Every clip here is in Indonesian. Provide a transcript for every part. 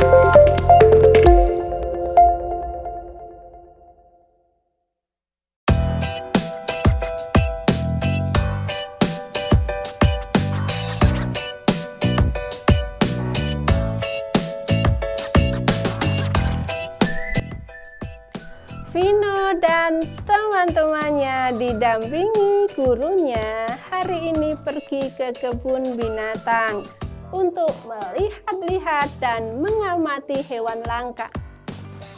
Vino dan teman-temannya didampingi gurunya hari ini pergi ke kebun binatang untuk melihat-lihat dan mengamati hewan langka.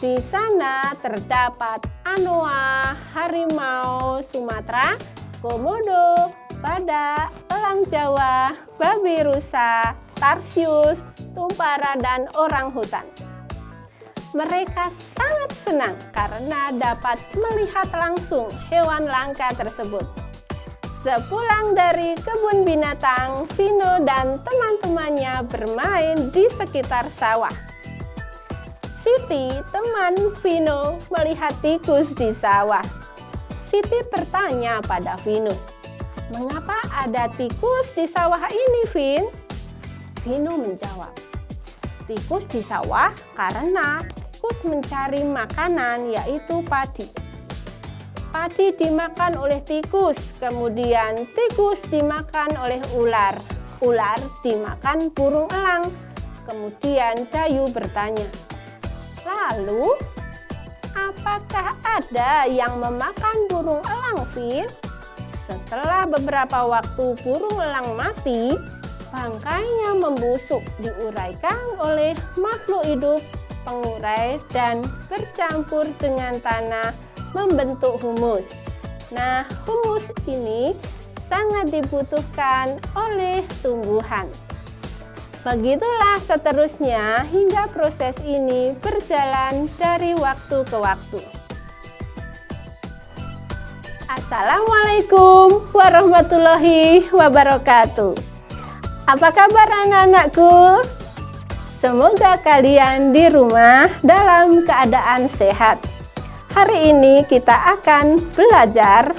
Di sana terdapat anoa, harimau Sumatera, komodo, badak, elang Jawa, babi rusa, tarsius, tumpara, dan orang hutan. Mereka sangat senang karena dapat melihat langsung hewan langka tersebut. Sepulang dari kebun binatang, Vino dan teman-temannya bermain di sekitar sawah. Siti, teman Vino, melihat tikus di sawah. Siti bertanya pada Vino, "Mengapa ada tikus di sawah ini, Vin?" Vino menjawab, "Tikus di sawah karena tikus mencari makanan, yaitu padi. Padi dimakan oleh tikus, kemudian tikus dimakan oleh ular. Ular dimakan burung elang." Kemudian Dayu bertanya, "Lalu, apakah ada yang memakan burung elang, Vin?" Setelah beberapa waktu burung elang mati, bangkainya membusuk, diuraikan oleh makhluk hidup pengurai dan bercampur dengan tanah membentuk humus. Nah, humus ini sangat dibutuhkan oleh tumbuhan. Begitulah seterusnya hingga proses ini berjalan dari waktu ke waktu. Assalamualaikum warahmatullahi wabarakatuh. Apa kabar anak-anakku? Semoga kalian di rumah dalam keadaan sehat. Hari ini kita akan belajar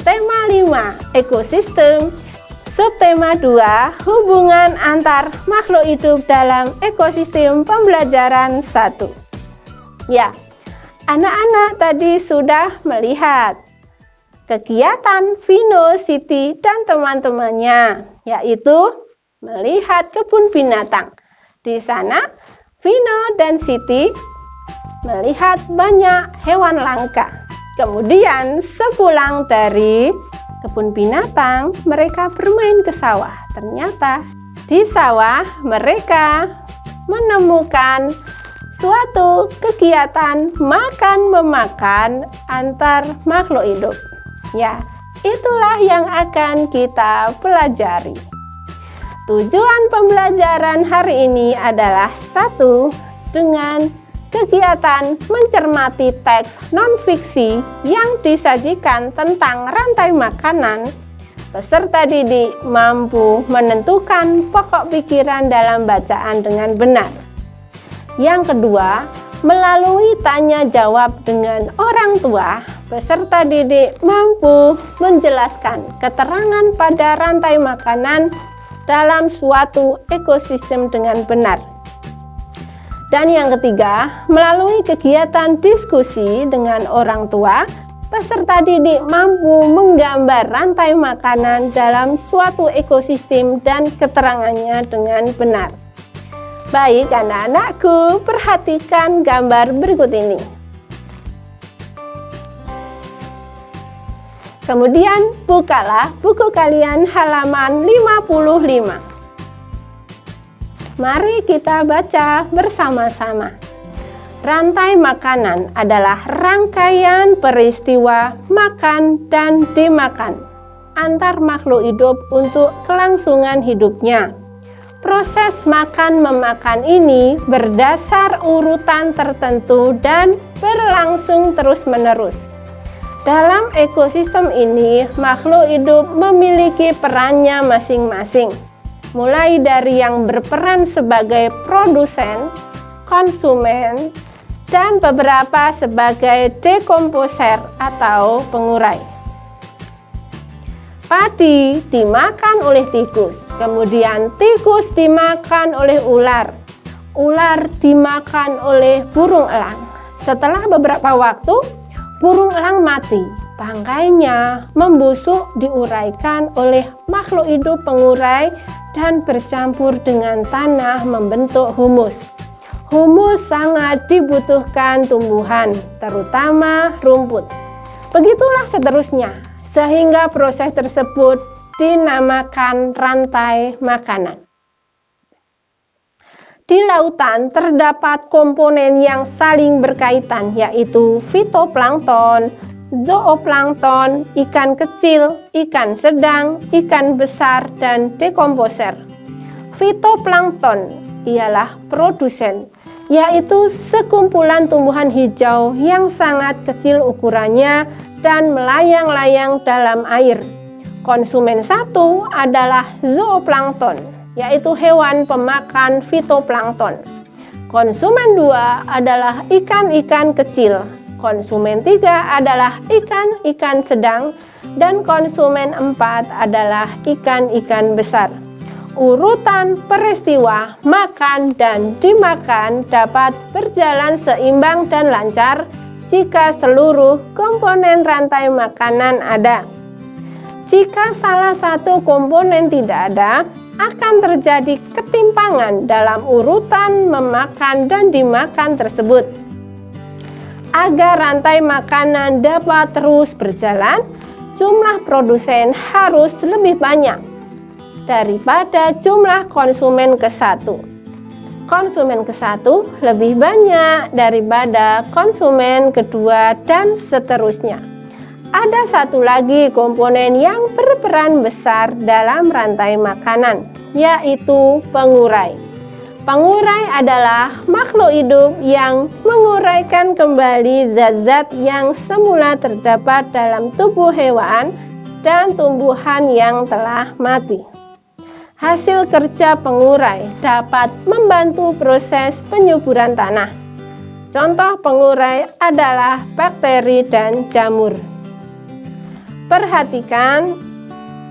tema 5, ekosistem, subtema 2, hubungan antar makhluk hidup dalam ekosistem, pembelajaran 1. Ya, anak-anak tadi sudah melihat kegiatan Vino, Siti, dan teman-temannya, yaitu melihat kebun binatang. Di sana, Vino dan Siti melihat banyak hewan langka. Kemudian, sepulang dari kebun binatang, mereka bermain ke sawah. Ternyata, di sawah mereka menemukan suatu kegiatan makan-memakan antar makhluk hidup. Ya, itulah yang akan kita pelajari. Tujuan pembelajaran hari ini adalah 1. Dengan kegiatan mencermati teks non-fiksi yang disajikan tentang rantai makanan, peserta didik mampu menentukan pokok pikiran dalam bacaan dengan benar. Yang kedua, melalui tanya jawab dengan orang tua, peserta didik mampu menjelaskan keterangan pada rantai makanan dalam suatu ekosistem dengan benar. Dan yang ketiga, melalui kegiatan diskusi dengan orang tua, peserta didik mampu menggambar rantai makanan dalam suatu ekosistem dan keterangannya dengan benar. Baik anak-anakku, perhatikan gambar berikut ini. Kemudian bukalah buku kalian halaman 55. Mari kita baca bersama-sama. Rantai makanan adalah rangkaian peristiwa makan dan dimakan antar makhluk hidup untuk kelangsungan hidupnya. Proses makan-memakan ini berdasar urutan tertentu dan berlangsung terus-menerus. Dalam ekosistem ini, makhluk hidup memiliki perannya masing-masing, mulai dari yang berperan sebagai produsen, konsumen, dan beberapa sebagai dekomposer atau pengurai. Padi dimakan oleh tikus, kemudian tikus dimakan oleh ular. Ular dimakan oleh burung elang. Setelah beberapa waktu, burung elang mati. Bangkainya membusuk diuraikan oleh makhluk hidup pengurai dan bercampur dengan tanah membentuk humus. Humus sangat dibutuhkan tumbuhan, terutama rumput. Begitulah seterusnya, sehingga proses tersebut dinamakan rantai makanan. Di lautan terdapat komponen yang saling berkaitan, yaitu fitoplankton, zooplankton, ikan kecil, ikan sedang, ikan besar, dan dekomposer. Fitoplankton ialah produsen, yaitu sekumpulan tumbuhan hijau yang sangat kecil ukurannya dan melayang-layang dalam air. Konsumen satu adalah zooplankton, yaitu hewan pemakan fitoplankton. Konsumen dua adalah ikan-ikan kecil. Konsumen tiga adalah ikan-ikan sedang. Dan konsumen empat adalah ikan-ikan besar. Urutan peristiwa makan dan dimakan dapat berjalan seimbang dan lancar jika seluruh komponen rantai makanan ada. Jika salah satu komponen tidak ada, akan terjadi ketimpangan dalam urutan memakan dan dimakan tersebut. Agar rantai makanan dapat terus berjalan, jumlah produsen harus lebih banyak daripada jumlah konsumen ke satu. Konsumen ke satu lebih banyak daripada konsumen kedua, dan seterusnya. Ada satu lagi komponen yang berperan besar dalam rantai makanan, yaitu pengurai. Pengurai adalah makhluk hidup yang menguraikan kembali zat-zat yang semula terdapat dalam tubuh hewan dan tumbuhan yang telah mati. Hasil kerja pengurai dapat membantu proses penyuburan tanah. Contoh pengurai adalah bakteri dan jamur. Perhatikan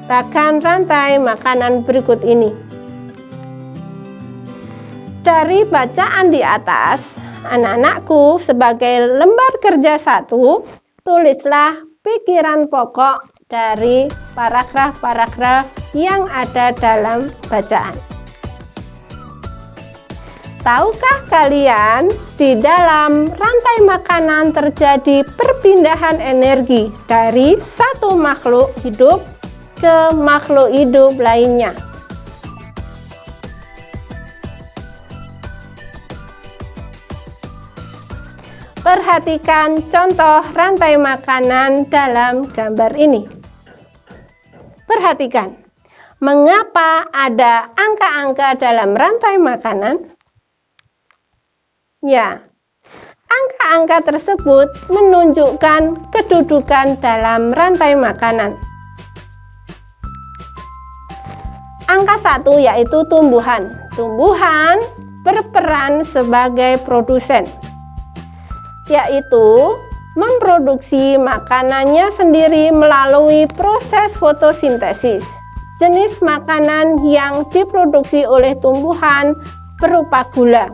rangkaian rantai makanan berikut ini. Dari bacaan di atas, anak-anakku, sebagai lembar kerja 1, tulislah pikiran pokok dari paragraf-paragraf yang ada dalam bacaan. Tahukah kalian, di dalam rantai makanan terjadi perpindahan energi dari satu makhluk hidup ke makhluk hidup lainnya? Perhatikan contoh rantai makanan dalam gambar ini. Perhatikan, mengapa ada angka-angka dalam rantai makanan? Ya, angka-angka tersebut menunjukkan kedudukan dalam rantai makanan. Angka 1 yaitu tumbuhan. Tumbuhan berperan sebagai produsen, yaitu memproduksi makanannya sendiri melalui proses fotosintesis. Jenis makanan yang diproduksi oleh tumbuhan berupa gula.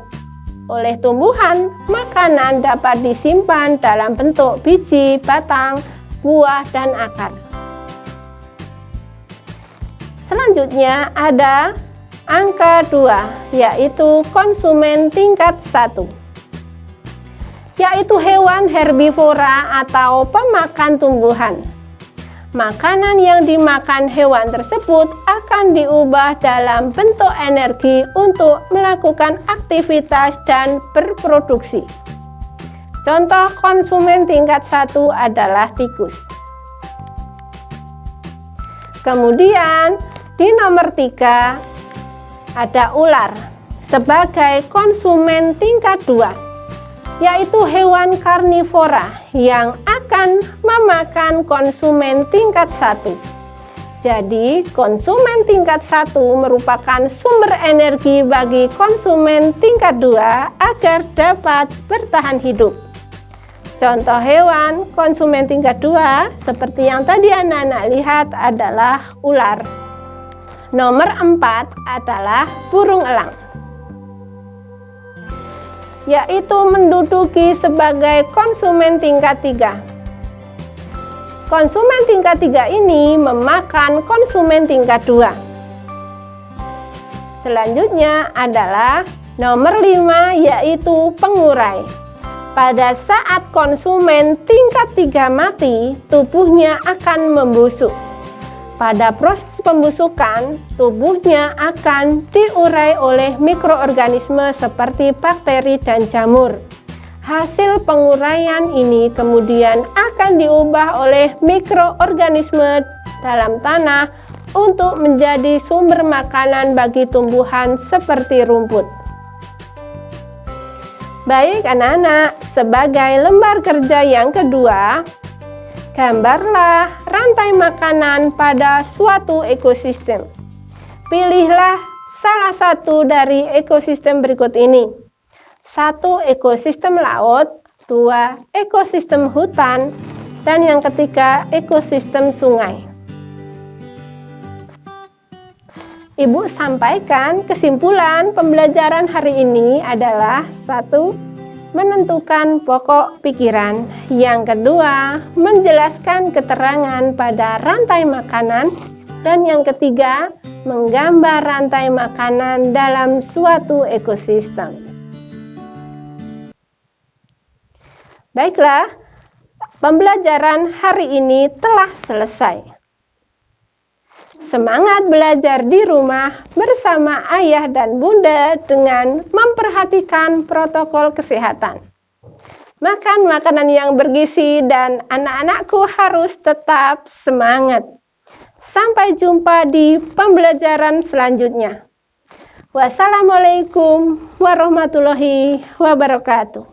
Oleh tumbuhan, makanan dapat disimpan dalam bentuk biji, batang, buah, dan akar. Selanjutnya ada angka 2, yaitu konsumen tingkat 1, yaitu hewan herbivora atau pemakan tumbuhan. Makanan yang dimakan hewan tersebut akan diubah dalam bentuk energi untuk melakukan aktivitas dan berproduksi. Contoh konsumen tingkat 1 adalah tikus. Kemudian di nomor 3 ada ular sebagai konsumen tingkat 2, yaitu hewan karnivora yang akan memakan konsumen tingkat 1. Jadi, konsumen tingkat 1 merupakan sumber energi bagi konsumen tingkat 2 agar dapat bertahan hidup. Contoh hewan konsumen tingkat 2 seperti yang tadi anak-anak lihat adalah ular. Nomor 4 adalah burung elang. yaitu menduduki sebagai konsumen tingkat 3. Konsumen tingkat 3 ini memakan konsumen tingkat 2. Selanjutnya adalah nomor 5, yaitu pengurai. Pada saat konsumen tingkat 3 mati, tubuhnya akan membusuk. Pada proses pembusukan, tubuhnya akan diurai oleh mikroorganisme seperti bakteri dan jamur. Hasil penguraian ini kemudian akan diubah oleh mikroorganisme dalam tanah untuk menjadi sumber makanan bagi tumbuhan seperti rumput. Baik anak-anak, sebagai lembar kerja yang kedua, gambarlah rantai makanan pada suatu ekosistem. Pilihlah salah satu dari ekosistem berikut ini. 1. Ekosistem laut, 2. Ekosistem hutan, dan yang ketiga ekosistem sungai. Ibu sampaikan kesimpulan pembelajaran hari ini adalah 1. Menentukan pokok pikiran. Yang kedua, menjelaskan keterangan pada rantai makanan. Dan yang ketiga, menggambar rantai makanan dalam suatu ekosistem. Baiklah, pembelajaran hari ini telah selesai. Semangat belajar di rumah bersama ayah dan bunda dengan memperhatikan protokol kesehatan. Makan makanan yang bergizi dan anak-anakku harus tetap semangat. Sampai jumpa di pembelajaran selanjutnya. Wassalamualaikum warahmatullahi wabarakatuh.